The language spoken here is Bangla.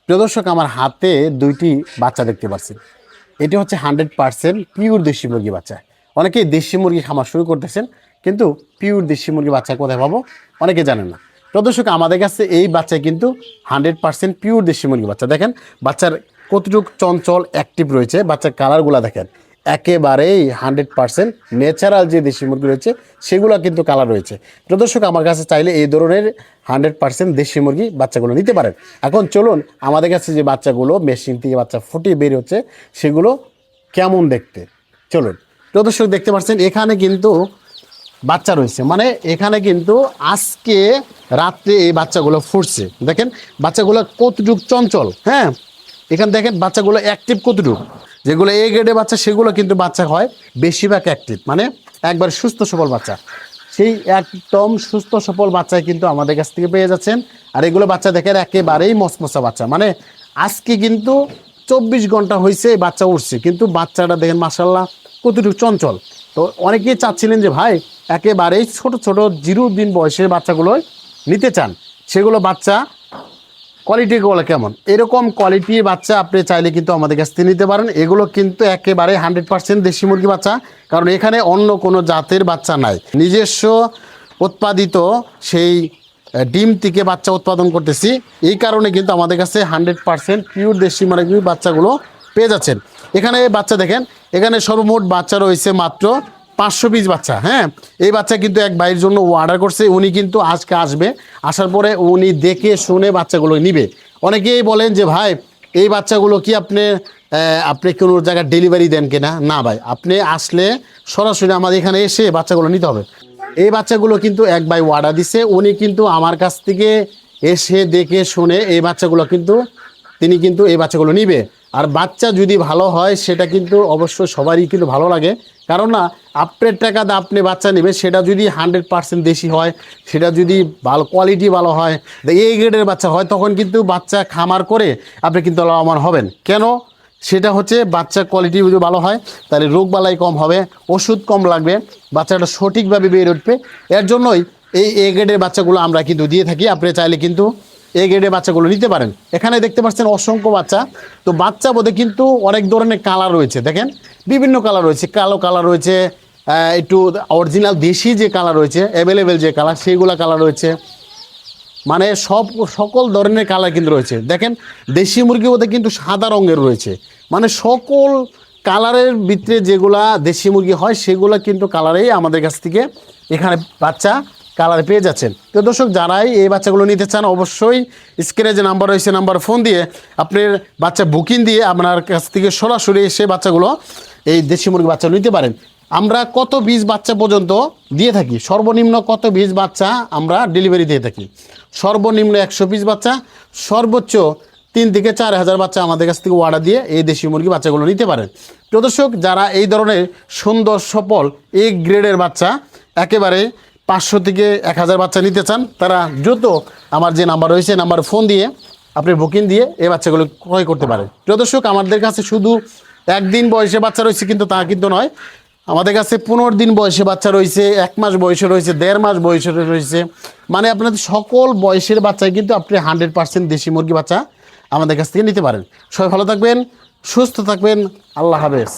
প্রিয় দর্শক, আমার হাতে দুইটি বাচ্চা দেখতে পাচ্ছেন। এটি হচ্ছে 100% পিওর দেশি মুরগি বাচ্চা। অনেকেই দেশি মুরগি খামার শুরু করতেছেন, কিন্তু পিওর দেশি মুরগি বাচ্চা কোথায় পাবো অনেকে জানেন না। প্রিয় দর্শক, আমাদের কাছে এই বাচ্চায় কিন্তু 100% পিওর দেশি মুরগি বাচ্চা। দেখেন বাচ্চার কতটুকু চঞ্চল অ্যাক্টিভ রয়েছে, বাচ্চার কালারগুলো দেখেন একেবারেই 100% ন্যাচারাল যে দেশি মুরগি রয়েছে সেগুলো কিন্তু কালার রয়েছে। প্রিয় দর্শক, আমার কাছে চাইলে এই ধরনের 100% দেশি মুরগি বাচ্চাগুলো নিতে পারেন। এখন চলুন আমাদের কাছে যে বাচ্চাগুলো মেশিন থেকে বাচ্চা ফুটিয়ে বের হচ্ছে সেগুলো কেমন দেখতে, চলুন। প্রিয় দর্শক, দেখতে পাচ্ছেন এখানে কিন্তু বাচ্চা রয়েছে, মানে এখানে কিন্তু আজকে রাত্রে এই বাচ্চাগুলো ফুটছে। দেখেন বাচ্চাগুলো কতটুকু চঞ্চল, হ্যাঁ এখানে দেখেন বাচ্চাগুলো অ্যাক্টিভ কতটুকু। যেগুলো এ গ্রেডের বাচ্চা সেগুলো কিন্তু বাচ্চা হয় বেশিরভাগ অ্যাক্টিভ, মানে একবার সুস্থ সবল বাচ্চা। সেই একদম সুস্থ সবল বাচ্চায় কিন্তু আমাদের কাছ থেকে পেয়ে যাচ্ছেন। আর এগুলো বাচ্চা দেখেন একেবারেই মসমসা বাচ্চা, মানে আজকে কিন্তু 24 ঘন্টা হয়েছে বাচ্চা উঠছে, কিন্তু বাচ্চাটা দেখেন মাশাআল্লাহ কতটুকু চঞ্চল। তো অনেকেই চাচ্ছিলেন যে ভাই একেবারেই ছোট ছোট 0 দিন বয়সের বাচ্চাগুলো নিতে চান, সেগুলো বাচ্চা কোয়ালিটিগুলো কেমন, এরকম কোয়ালিটির বাচ্চা আপনি চাইলে কিন্তু আমাদের কাছ থেকে নিতে পারেন। এগুলো কিন্তু একেবারে 100% দেশি মুরগি বাচ্চা, কারণ এখানে অন্য কোনো জাতের বাচ্চা নাই। নিজস্ব উৎপাদিত সেই ডিম থেকে বাচ্চা উৎপাদন করতেছি, এই কারণে কিন্তু আমাদের কাছে 100% পিওর দেশি মুরগির বাচ্চাগুলো পেয়ে যাচ্ছেন। এখানে বাচ্চা দেখেন, এখানে সর্বমোট বাচ্চা রয়েছে মাত্র 500 পিস বাচ্চা। হ্যাঁ, এই বাচ্চা কিন্তু এক ভাইয়ের জন্য অর্ডার করছে, উনি কিন্তু আজকে আসবে, আসার পরে উনি দেখে শুনে বাচ্চাগুলো নিবে। অনেকেই বলেন যে ভাই এই বাচ্চাগুলো কি আপনি কোনো জায়গায় ডেলিভারি দেন কিনা? না ভাই, আপনি আসলে সরাসরি আমাদের এখানে এসে বাচ্চাগুলো নিতে হবে। এই বাচ্চাগুলো কিন্তু এক ভাই অর্ডার দিছে, উনি কিন্তু আমার কাছ থেকে এসে দেখে শুনে এই বাচ্চাগুলো কিন্তু তিনি কিন্তু এই বাচ্চাগুলো নিবে। আর বাচ্চা যদি ভালো হয় সেটা কিন্তু অবশ্যই সবারই কিন্তু ভালো লাগে, কারণ না আপনার টাকাতে আপনি বাচ্চা নেবেন, সেটা যদি 100% দেশি হয়, সেটা যদি ভালো কোয়ালিটি ভালো হয়, এই গ্রেডের বাচ্চা হয়, তখন কিন্তু বাচ্চা খামার করে আপনি কিন্তু লাভবান হবেন। কেন? সেটা হচ্ছে বাচ্চা কোয়ালিটি যদি ভালো হয় তাহলে রোগবালাই কম হবে, ওষুধ কম লাগবে, বাচ্চাটা সঠিকভাবে বেড়ে উঠবে। এর জন্যই এই এ গ্রেডের বাচ্চাগুলো আমরা কিন্তু দিয়ে থাকি। আপনি চাইলে কিন্তু এ গ্রেডের বাচ্চাগুলো নিতে পারেন। এখানে দেখতে পাচ্ছেন অসংখ্য বাচ্চা। তো বাচ্চা বোধে কিন্তু অনেক ধরনের কালার রয়েছে, দেখেন বিভিন্ন কালার রয়েছে, কালো কালার রয়েছে, একটু অরিজিনাল দেশি যে কালার রয়েছে, অ্যাভেলেবেল যে কালার সেইগুলো কালার রয়েছে, মানে সকল ধরনের কালার কিন্তু রয়েছে। দেখেন দেশি মুরগি মধ্যে কিন্তু সাদা রঙের রয়েছে, মানে সকল কালারের ভিতরে যেগুলা দেশি মুরগি হয় সেগুলো কিন্তু কালারেই আমাদের কাছ থেকে এখানে বাচ্চা কালার পেয়ে যাচ্ছেন। তো দর্শক, যারাই এই বাচ্চাগুলো নিতে চান অবশ্যই স্ক্রিনে যে নাম্বার রয়েছে নাম্বার ফোন দিয়ে আপনার বাচ্চা বুকিং দিয়ে আপনার কাছ থেকে সরাসরি এসে বাচ্চাগুলো এই দেশি মুরগি বাচ্চা নিতে পারেন। আমরা কত বীজ বাচ্চা পর্যন্ত দিয়ে থাকি, সর্বনিম্ন কত বীজ বাচ্চা আমরা ডেলিভারি দিয়ে থাকি? সর্বনিম্ন 100 পিস বাচ্চা, সর্বোচ্চ 3 থেকে 4 হাজার বাচ্চা আমাদের কাছ থেকে অর্ডার দিয়ে এই দেশি মুরগি বাচ্চাগুলো নিতে পারেন। প্রিয় দর্শক, যারা এই ধরনের সুন্দর সফল এ গ্রেডের বাচ্চা একেবারে 500 থেকে 1000 বাচ্চা নিতে চান, তারা দ্রুত আমার যে নাম্বার রয়েছে নাম্বার ফোন দিয়ে আপনি বুকিং দিয়ে এই বাচ্চাগুলো ক্রয় করতে পারেন। প্রিয় দর্শক, আমাদের কাছে শুধু 1 দিন বয়সে বাচ্চা রয়েছে কিন্তু তা কিন্তু নয়, আমাদের কাছে 15 দিন বয়সে বাচ্চা রয়েছে, 1 মাস বয়সে রয়েছে, 1.5 মাস বয়সে রয়েছে, মানে আপনাদের সকল বয়সের বাচ্চাই কিন্তু আপনি 100% দেশি মুরগি বাচ্চা আমাদের কাছ থেকে নিতে পারেন। সবাই ভালো থাকবেন, সুস্থ থাকবেন, আল্লাহ হাফেজ।